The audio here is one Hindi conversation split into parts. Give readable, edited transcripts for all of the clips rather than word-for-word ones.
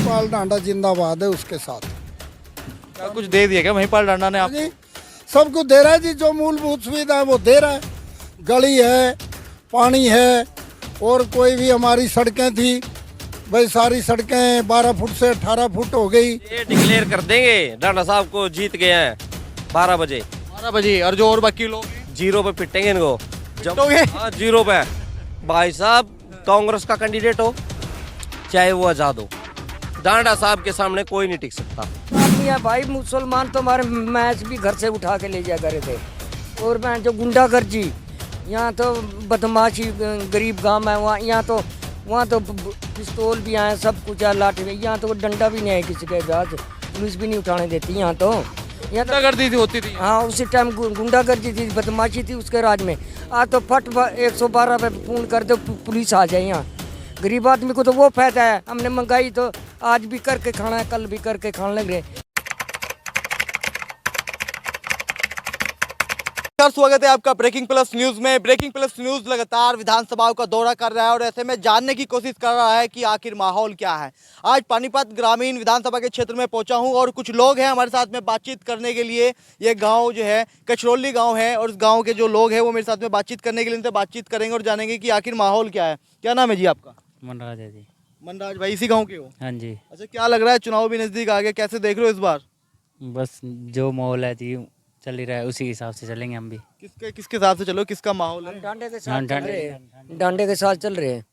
महिपाल ढांडा जिंदाबाद है, उसके साथ। क्या कुछ दे दिया क्या महिपाल ढांडा ने आप? जी सब कुछ दे रहा है जी, जो मूलभूत सुविधा है वो दे रहा है। गली है, पानी है, और कोई भी हमारी सड़कें थी भाई, सारी सड़कें 12 फुट से 18 फुट हो गई। ये डिक्लेयर कर देंगे ढांडा साहब को जीत गए हैं 12 बजे। 12 बजे। और जो और बाकी लोग हैं? जीरो पे पिटेंगे इनको। पिटोगे? हाँ जीरो पे। भाई साहब कांग्रेस का कैंडिडेट हो चाहे वो आजाद हो, ढांडा साहब के सामने कोई नहीं टिक सकता। आदमी है भाई, मुसलमान तो हमारे मैच भी घर से उठा के ले जाया करे थे। और मैं जो गुंडागर्जी, यहाँ तो बदमाशी, गरीब गांव है वहाँ तो पिस्तौल भी आए, सब कुछ है, लाठी भी। यहाँ तो डंडा भी नहीं है किसी के पास, पुलिस भी नहीं उठाने देती यहाँ तो। गुंडागर्दी होती थी। हाँ उसी टाइम गुंडागर्दी थी, बदमाशी थी उसके राज में। आज तो फट 112 पे फोन कर दो, पुलिस आ जाए यहाँ। गरीब आदमी को तो वो फायदा है, हमने महंगाई तो आज भी करके खाना है, कल भी करके खाने लग रहे। स्वागत है आपका ब्रेकिंग प्लस न्यूज में। ब्रेकिंग प्लस न्यूज लगातार विधानसभाओं का दौरा कर रहा है और ऐसे में जानने की कोशिश कर रहा है कि आखिर माहौल क्या है। आज पानीपत ग्रामीण विधानसभा के क्षेत्र में पहुंचा हूं और कुछ लोग हैं हमारे साथ में बातचीत करने के लिए। ये गांव जो है कचरौली गांव है और उस गांव के जो लोग हैं वो मेरे साथ में बातचीत करने के लिए इनसे बातचीत करेंगे और जानेंगे कि आखिर माहौल क्या है। क्या नाम है जी आपका? मनराज है जी। मनराज भाई, इसी गाँव के हो? हाँ जी। अच्छा, क्या लग रहा है, चुनाव भी नजदीक आ गया, कैसे देख रहे हो इस बार? बस जो माहौल है जी चल ही रहा है, उसी हिसाब से चलेंगे हम भी। किसके हिसाब से चलो, किसका माहौल है? डांडे के साथ चल रहे हैं, डांडे के साथ चल रहे हैं।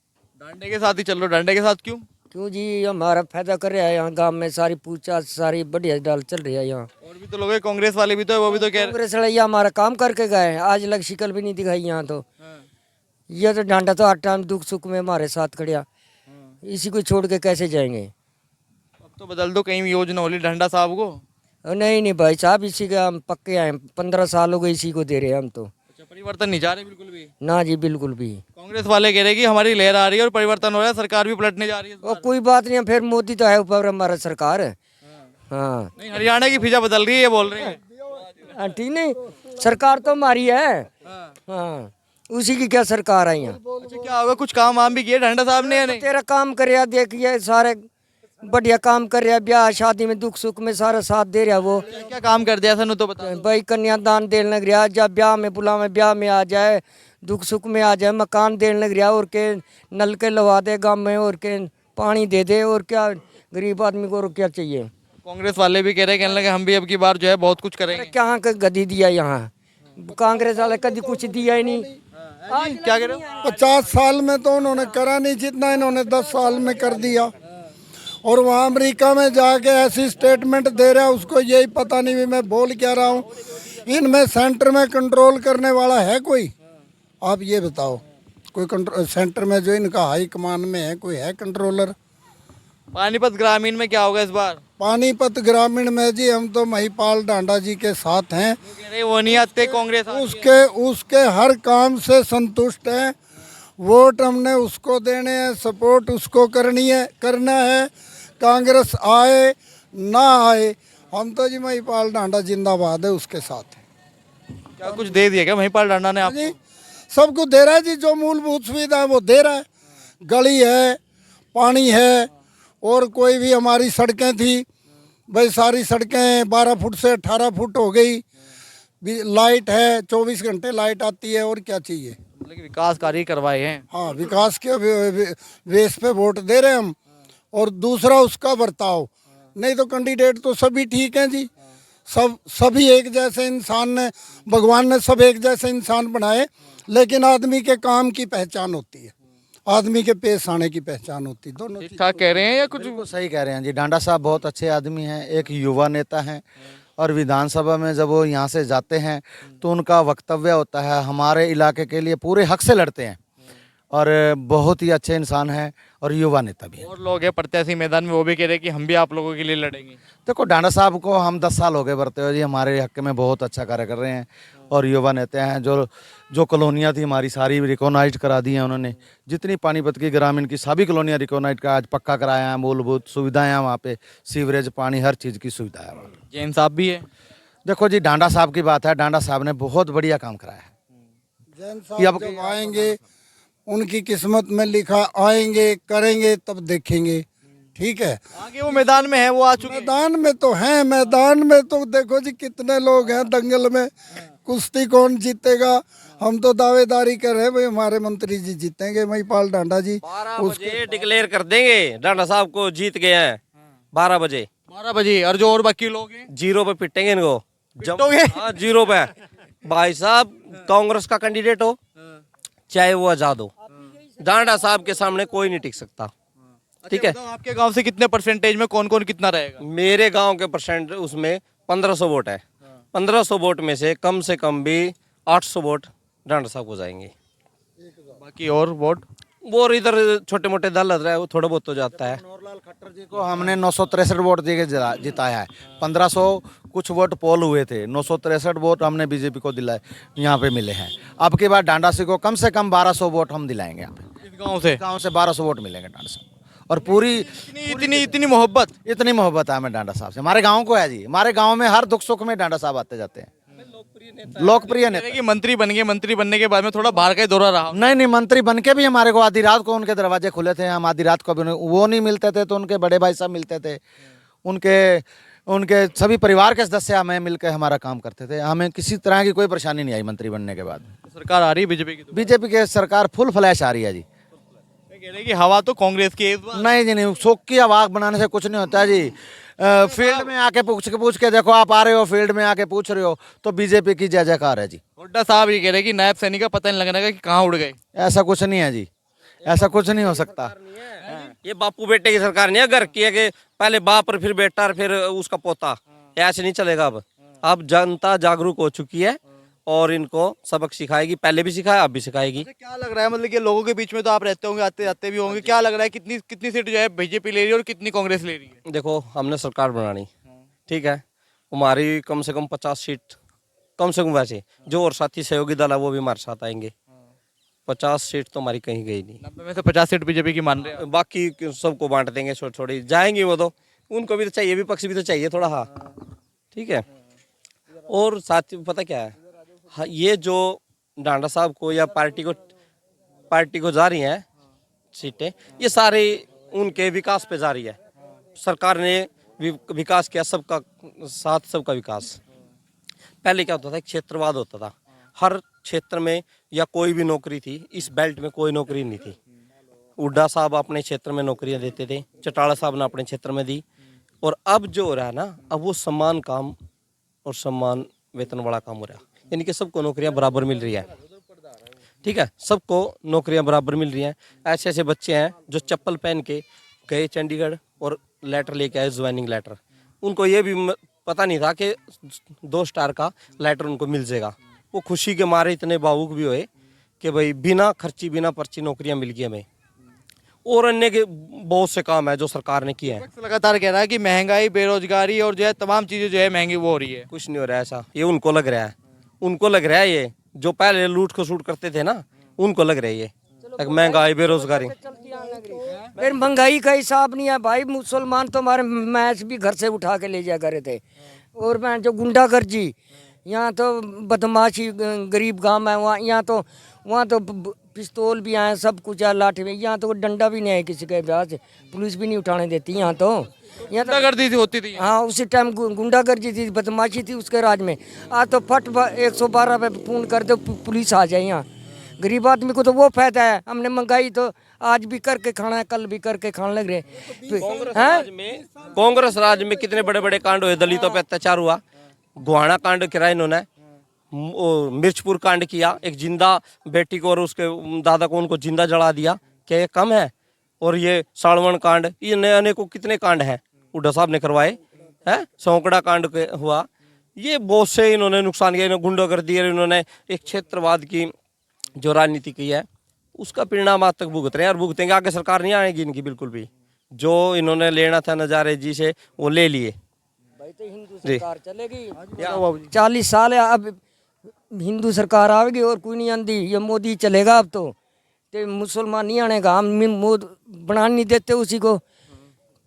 डांडे के साथ ही चल रहे हो? डांडे के साथ क्यों? क्यों जी, हमारा फायदा कर रहा है यहाँ गांव में, सारी पूछा सारी बढ़िया डाल चल रही है यहाँ। और भी तो लोग हैं, कांग्रेस वाले भी तो है, वो भी तो कह रहे कांग्रेस वाले हमारा काम करके गए, आज लग शिकल भी नहीं दिखाई यहाँ तो। ये तो डांडा तो हर टाइम दुख सुख में हमारे साथ खड़िया, इसी को छोड़ के कैसे जाएंगे। अब तो बदल दो, कहीं योजना होली ढंडा साहब को। नहीं भाई साहब, इसी का हम पक्के हैं, 15 साल हो गए इसी को दे रहे हैं हम तो। अच्छा, परिवर्तन नहीं चाह रहे बिल्कुल भी? ना जी बिल्कुल भी। कांग्रेस वाले कह रहे कि हमारी लहर आ रही है और परिवर्तन हो रहा है, सरकार भी पलटने जा रही है इस और बार। कोई बात नहीं, फिर मोदी तो है ऊपर हमारा सरकार। हाँ नहीं, हरियाणा की फिजा बदल रही है, ये बोल रहे हैं। ठीक नहीं, सरकार तो हमारी है। हाँ उसी की क्या सरकार है यहाँ। अच्छा, क्या होगा, कुछ काम वाम भी किए ढंडा साहब ने या नहीं? तेरा काम कर देखिए, सारे बढ़िया काम कर रहा, ब्याह शादी में दुख सुख में सारा साथ दे रहा वो। क्या क्या काम कर दिया सनु तो बता दो। भाई कन्यादान देने लग रहा, जब ब्याह में बुलावे ब्याह में आ जाए, दुख सुख में आ जाए, मकान देने लग रहा, और के नल के लगा दे गाँव में, और के पानी दे दे, और क्या गरीब आदमी को और क्या चाहिए। कांग्रेस वाले भी कह रहे, कहने लगे हम भी अब की बार जो है बहुत कुछ करेंगे। क्या गद्दी दिया यहाँ, कांग्रेस वाले कभी कुछ दिया ही नहीं। क्या कह रहे हो? 50 साल में तो उन्होंने करा नहीं जितना इन्होंने 10 साल में कर दिया। और वहाँ अमेरिका में जाके ऐसी स्टेटमेंट दे रहा है, उसको यही पता नहीं भी मैं बोल क्या रहा हूँ। इनमें सेंटर में कंट्रोल करने वाला है कोई? आप ये बताओ, कोई कंट्रोल सेंटर में जो इनका हाई कमान में है, कोई है कंट्रोलर? पानीपत ग्रामीण में क्या होगा इस बार? पानीपत ग्रामीण में जी हम तो महिपाल ढांडा जी के साथ हैं। कह रहे वो नहीं आते, कांग्रेस आती है। उसके हर काम से संतुष्ट हैं। वोट हमने उसको देने हैं, सपोर्ट उसको करना है। कांग्रेस आए ना आए, हम तो जी महिपाल ढांडा जिंदाबाद है, उसके साथ हैं। क्या कुछ दे दिया क्या महिपाल ढांडा ने आप? जी सब कुछ दे रहा है जी, जो मूलभूत सुविधा है वो दे रहा है। गली है, पानी है, और कोई भी हमारी सड़कें थी भाई, सारी सड़कें 12 फुट से 18 फुट हो गई। लाइट है, 24 घंटे लाइट आती है, और क्या चाहिए। मतलब कि विकास कार्य करवाए हैं। हाँ, विकास के बेस पे वोट दे रहे हैं हम। और दूसरा उसका बर्ताव, नहीं तो कैंडिडेट तो सभी ठीक हैं जी, सभी एक जैसे इंसान ने, भगवान ने सब एक जैसे इंसान बनाए, लेकिन आदमी के काम की पहचान होती है, आदमी के पेश आने की पहचान होती है। दोनों ठीक ठाक कह रहे हैं या कुछ? बिल्कुल सही कह रहे हैं जी। ढांडा साहब बहुत अच्छे आदमी हैं, एक युवा नेता हैं, और विधानसभा में जब वो यहाँ से जाते हैं तो उनका वक्तव्य होता है, हमारे इलाके के लिए पूरे हक से लड़ते हैं, और बहुत ही अच्छे इंसान हैं और युवा नेता भी हैं। और लोग हैं प्रत्याशी मैदान में, वो भी कह रहे हैं कि हम भी आप लोगों के लिए लड़ेंगे। देखो, ढांडा साहब को हम 10 साल हो गए बढ़ते हुए जी, हमारे हक में बहुत अच्छा कार्य कर रहे हैं, और युवा नेता हैं। जो कॉलोनियाँ थी हमारी सारी रिकॉग्नाइज करा दी हैं उन्होंने। जितनी पानीपत की ग्रामीण की सभी कॉलोनियाँ रिकॉग्नाइज का आज पक्का कराया है, मूलभूत सुविधाएं हैं वहाँ पे, सीवरेज, पानी, हर चीज़ की सुविधा है वहाँ। जैन साहब भी है। देखो जी, ढांडा साहब की बात है, ढांडा साहब ने बहुत बढ़िया काम कराया है। जैन साहब जब आएंगे, उनकी किस्मत में लिखा आएंगे, करेंगे, तब देखेंगे। ठीक है। आगे वो मैदान में है, वो आ चुके हैं। मैदान में तो हैं, मैदान में तो देखो जी कितने लोग हैं दंगल में, कुश्ती कौन जीतेगा। हम तो दावेदारी कर रहे हैं भाई हमारे मंत्री जी जीतेंगे, महिपाल डांडा जी। 12 बजे डिक्लेयर कर देंगे डांडा साहब को जीत गए हैं। 12 बजे 12 बजे। और जो और बाकी लोग हैं जीरो पे पिटेंगे इनको। पिटोगे? हाँ, जीरो पे। भाई साहब कांग्रेस का कैंडिडेट हो चाहे वो आजाद हो, डांडा साहब के सामने कोई नहीं टिक सकता। ठीक है। तो आपके गांव से कितने परसेंटेज में कौन कौन कितना रहेगा? मेरे गांव के परसेंट उसमें 1500 वोट है। 1500 वोट में से कम भी 800 वोट डांडा साहब को जाएंगे। बाकी और वोट वो इधर छोटे मोटे दल लग रहा है, वो थोड़ा बहुत तो जाता है। मनोहरलाल खट्टर जी को हमने 963 वोट देके जिताया है। 1500 कुछ वोट पोल हुए थे, 963 वोट हमने बीजेपी को दिलाए, यहाँ पे मिले हैं। अब की बार डांडा से को कम से कम 1200 वोट हम दिलाएंगे। यहाँ पे इस गांव से 1200 वोट मिलेंगे डांडा साहब। और पूरी इतनी मोहब्बत। इतनी मोहब्बत है हमें डांडा साहब से, हमारे गाँव को है जी। हमारे गाँव में हर दुख सुख में डांडा साहब आते जाते हैं। लोकप्रिय नेता। कि मंत्री बन गए, मंत्री बनने के बाद में थोड़ा बाहर का ही दौरा रहा। नहीं, मंत्री बन के भी हमारे को आधी रात को उनके दरवाजे खुले थे। हम आधी रात को भी वो नहीं मिलते थे तो उनके बड़े भाई साहब मिलते थे। उनके सभी परिवार के सदस्य हमें मिलकर हमारा काम करते थे। हमें किसी तरह की कोई परेशानी नहीं आई मंत्री बनने के बाद। सरकार आ रही है बीजेपी की? बीजेपी की सरकार फुल फ्लैश आ रही है जी। कह रहे हैं कि हवा तो कांग्रेस की है इस बार। नहीं जी, नहीं, शोक की आवाज बनाने से कुछ नहीं होता है जी। फील्ड में आके पूछ के देखो, आप आ रहे हो फील्ड में आके पूछ रहे हो तो बीजेपी की जय जयकार है जी। हुड्डा साहब ये कह रहे हैं कि नायब सैनिक का पता नहीं लगने का कि कहाँ उड़ गए। ऐसा कुछ नहीं है जी, ऐसा कुछ नहीं हो सकता। ये बापू बेटे की सरकार नहीं है, घर की है कि पहले बाप और फिर बेटा और फिर उसका पोता। ऐसे नहीं चलेगा। अब जनता जागरूक हो चुकी है और इनको सबक सिखाएगी। पहले भी सिखाया, अब भी सिखाएगी। क्या लग रहा है, मतलब कि लोगों के बीच में तो आप रहते होंगे, आते जाते भी होंगे, क्या लग रहा है कितनी सीट जो है बीजेपी ले रही है और कितनी कांग्रेस ले रही है? देखो हमने सरकार बनानी, ठीक है, हमारी कम से कम 50 सीट कम से कम, वैसे जो और साथी सहयोगी दल है वो भी हमारे साथ आएंगे। 50 सीट तो हमारी कहीं गई नहीं। 90 में से 50 सीट बीजेपी की मान रहे हैं। बाकी सबको बांट देंगे, छोटी छोटी जाएंगी वो तो। उनको भी तो चाहिए, विपक्ष भी तो चाहिए थोड़ा। हाँ ठीक है। और साथ पता क्या है, हाँ, ये जो डांडा साहब को या पार्टी को जा रही हैं सीटें, ये सारे उनके विकास पे जा रही है। सरकार ने विकास किया, सबका साथ सबका विकास। पहले क्या होता था, एक क्षेत्रवाद होता था। हर क्षेत्र में या कोई भी नौकरी थी, इस बेल्ट में कोई नौकरी नहीं थी। हुड्डा साहब अपने क्षेत्र में नौकरियां देते थे, चौटाला साहब ने अपने क्षेत्र में दी। और अब जो हो रहा है ना, अब वो सम्मान काम और सम्मान वेतन वाला काम हो रहा है। यानी कि सबको नौकरियां बराबर मिल रही है। ठीक है, सबको नौकरियां बराबर मिल रही हैं। ऐसे ऐसे बच्चे हैं जो चप्पल पहन के गए चंडीगढ़ और लेटर लेके आए, ज्वाइनिंग लेटर। उनको ये भी पता नहीं था कि 2 स्टार का लेटर उनको मिल जाएगा। वो खुशी के मारे इतने भावुक भी हुए कि भाई बिना खर्ची बिना पर्ची नौकरियां मिल गई हमें। और अन्य के बहुत से काम है जो सरकार ने किए हैं। लगातार कह रहा है कि महंगाई, बेरोजगारी और जो है तमाम चीजें जो है महंगी वो हो रही है। कुछ नहीं हो रहा है ऐसा, ये उनको लग रहा है। उनको लग रहा है, ये जो पहले लूट खसूट करते थे ना, उनको लग रहा है ये महंगाई बेरोजगारी। फिर महंगाई का हिसाब नहीं है भाई। मुसलमान तो हमारे मैच भी घर से उठा के ले जाया करे थे। और मैं जो गुंडागर्जी, यहाँ तो बदमाशी, गरीब गांव है वहाँ, वहाँ तो पिस्तौल भी आए, सब कुछ है, लाठी में। यहाँ तो डंडा भी नहीं है किसी के पास, पुलिस भी नहीं उठाने देती यहाँ तो। यहाँ तो गुंडागर्दी होती थी। हाँ, उसी टाइम गुंडागर्दी थी, बदमाशी थी उसके राज में। आज तो फट 112 पे फोन कर दो, पुलिस आ जाए यहाँ। गरीब आदमी को तो वो फायदा है। हमने महंगाई तो आज भी करके खाना है, कल भी करके खाने लग रहे हैं। कांग्रेस राज में कितने बड़े बड़े कांड हुए, दलितों पे अत्याचार हुआ। गुहाना कांड कराया इन्होंने, मिर्चपुर कांड किया, एक जिंदा बेटी को और उसके दादा को उनको जिंदा जला दिया। क्या ये कम है? और ये साड़वण कांड, ये नए अनेकों कितने कांड हैं हुड्डा साहब ने करवाए हैं। सौंकड़ा कांड हुआ। ये बहुत से इन्होंने नुकसान किया। इन्होंने गुंडागर्दी, इन्होंने एक क्षेत्रवाद की जो राजनीति की है, उसका परिणाम आज तक भुगत रहे हैं और भुगतेंगे। आगे सरकार नहीं आएगी इनकी बिल्कुल भी। जो इन्होंने लेना था नजारे जी से वो ले लिए। भाई तो हिंदू सरकार चलेगी 40 साल है, अब हिंदू सरकार आएगी और कोई नहीं आंदी। ये मोदी चलेगा अब तो मुसलमान नहीं आनेगा। हम बना नहीं देते उसी को,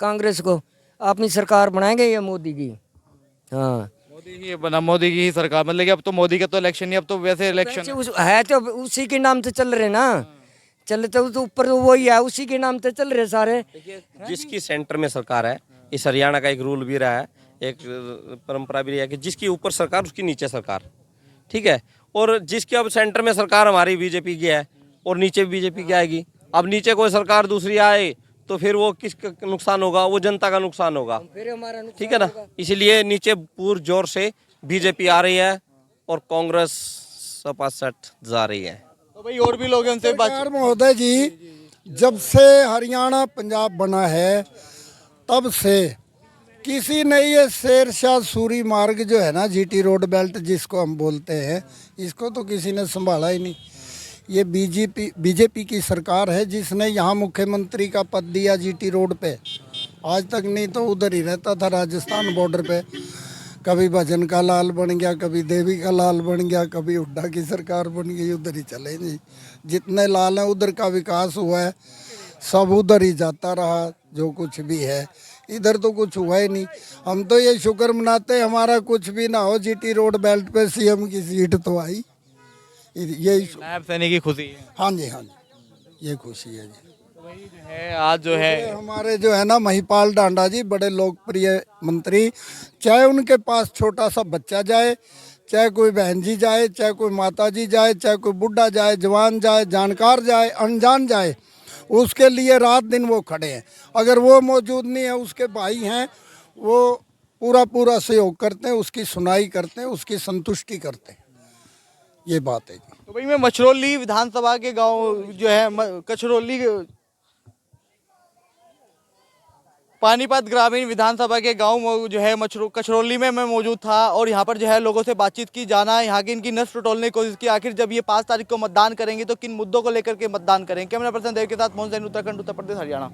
कांग्रेस को। अपनी सरकार बनाएंगे ये मोदी की। हाँ, मोदी की ही सरकार, मतलब कि अब तो मोदी का तो इलेक्शन नहीं, अब तो वैसे इलेक्शन है तो उसी के नाम से चल रहे ना। चले तो ऊपर तो वही है, उसी के नाम से चल रहे सारे। देखिए जिसकी सेंटर में सरकार है, इस हरियाणा का एक रूल भी रहा है, एक परंपरा भी रही है कि जिसकी ऊपर सरकार उसकी नीचे सरकार, ठीक है। और जिसकी अब सेंटर में सरकार हमारी बीजेपी की है और नीचे बीजेपी की आएगी, अब नीचे कोई सरकार दूसरी आए तो फिर वो किसका नुकसान होगा? वो जनता का नुकसान होगा, फिर हमारा नुकसान ठीक है ना। इसलिए नीचे पूर जोर से बीजेपी आ रही है और कांग्रेस सपा सट जा रही है। तो भाई और भी लोग हैं, उनसे बात। सरकार महोदय जी, जब से हरियाणा पंजाब बना है तब से किसी ने ये शेरशाह सूरी मार्ग जो है ना, जीटी रोड बेल्ट जिसको हम बोलते हैं, इसको तो किसी ने संभाला ही नहीं। ये बीजेपी की सरकार है जिसने यहाँ मुख्यमंत्री का पद दिया जीटी रोड पे। आज तक नहीं तो उधर ही रहता था, राजस्थान बॉर्डर पे। कभी भजन का लाल बन गया, कभी देवी का लाल बन गया, कभी हुड्डा की सरकार बन गई, उधर ही चले जी। जितने लाल हैं उधर का विकास हुआ है, सब उधर ही जाता रहा। जो कुछ भी है इधर तो कुछ हुआ ही नहीं। हम तो ये शुक्र मनाते हमारा कुछ भी ना हो, जीटी रोड बेल्ट पे सीएम की सीट तो आई, यही नायब सैनिक की खुशी है। हाँ जी, हाँ जी, ये खुशी है जी। तो भाई जो है आज जो है ये हमारे जो है ना महिपाल डांडा जी, बड़े लोकप्रिय मंत्री, चाहे उनके पास छोटा सा बच्चा जाए, चाहे कोई बहन जी जाए, चाहे कोई माता जी जाए, चाहे कोई बुढ़ा जाए, जवान जाए, जानकार जाए, अनजान जाए, उसके लिए रात दिन वो खड़े हैं। अगर वो मौजूद नहीं है, उसके भाई हैं, वो पूरा सहयोग करते हैं, उसकी सुनाई करते हैं, उसकी संतुष्टि करते हैं। ये बात है जी। तो भाई मैं मछरौली विधानसभा के गांव जो है कचरौली पानीपत ग्रामीण विधानसभा के गांव जो है कचरौली में मैं मौजूद था और यहां पर जो है लोगों से बातचीत की, जाना यहाँ की इनकी नस टटोलने की कोशिश की। आखिर जब ये 5 तारीख को मतदान करेंगे तो किन मुद्दों को लेकर के मतदान करेंगे। कैमरा पर्सन देव के साथ मोहन सैन, उत्तराखंड, उत्तर प्रदेश, हरियाणा।